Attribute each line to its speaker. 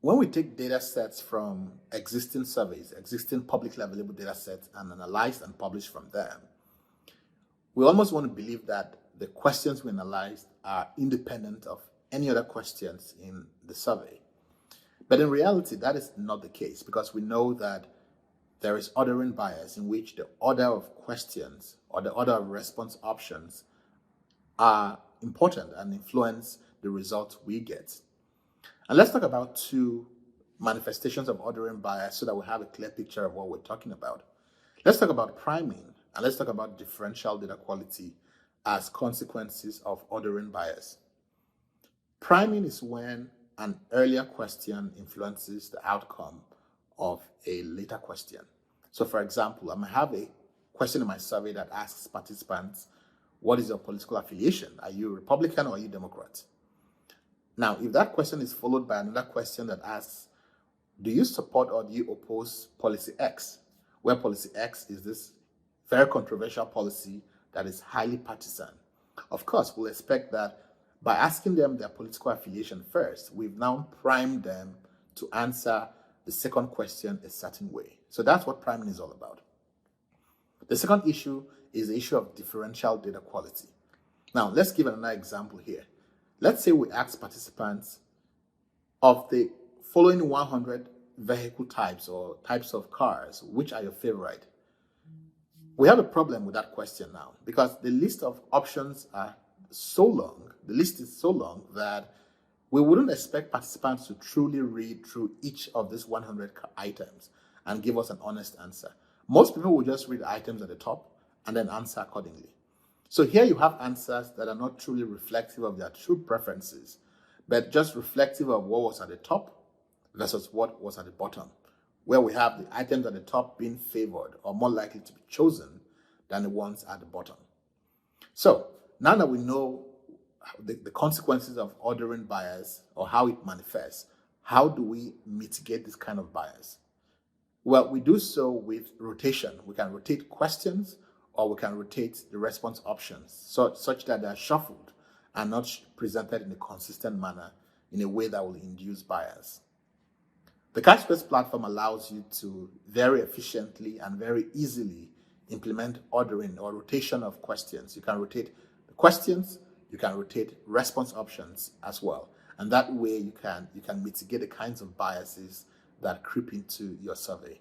Speaker 1: when we take data sets from existing surveys, existing publicly available data sets, and analyze and publish from them, we almost want to believe that the questions we analyzed are independent of any other questions in the survey. But in reality, that is not the case, because we know that there is ordering bias in which the order of questions or the order of response options are important and influence the results we get. And let's talk about two manifestations of ordering bias so that we have a clear picture of what we're talking about. Let's talk about priming, and let's talk about differential data quality as consequences of ordering bias. Priming is when an earlier question influences the outcome of a later question. So for example, I might have a question in my survey that asks participants, what is your political affiliation? Are you Republican or are you Democrat? Now, if that question is followed by another question that asks, do you support or do you oppose policy X? Where policy X is this very controversial policy that is highly partisan. Of course, we'll expect that by asking them their political affiliation first, we've now primed them to answer the second question a certain way. So that's what priming is all about. The second issue is the issue of differential data quality. Now, let's give another example here. Let's say we ask participants, of the following 100 vehicle types or types of cars, which are your favorite? We have a problem with that question now, because the list of options are so long, the list is so long that we wouldn't expect participants to truly read through each of these 100 items and give us an honest answer. Most people will just read the items at the top and then answer accordingly. So here you have answers that are not truly reflective of their true preferences, but just reflective of what was at the top versus what was at the bottom, where we have the items at the top being favored or more likely to be chosen than the ones at the bottom. So now that we know the consequences of ordering bias or how it manifests, how do we mitigate this kind of bias? Well, we do so with rotation. We can rotate questions or we can rotate the response options such that they are shuffled and not presented in a consistent manner in a way that will induce bias. The Chisquares platform allows you to very efficiently and very easily implement ordering or rotation of questions. You can rotate the questions, you can rotate response options as well. And that way you can mitigate the kinds of biases that creep into your survey.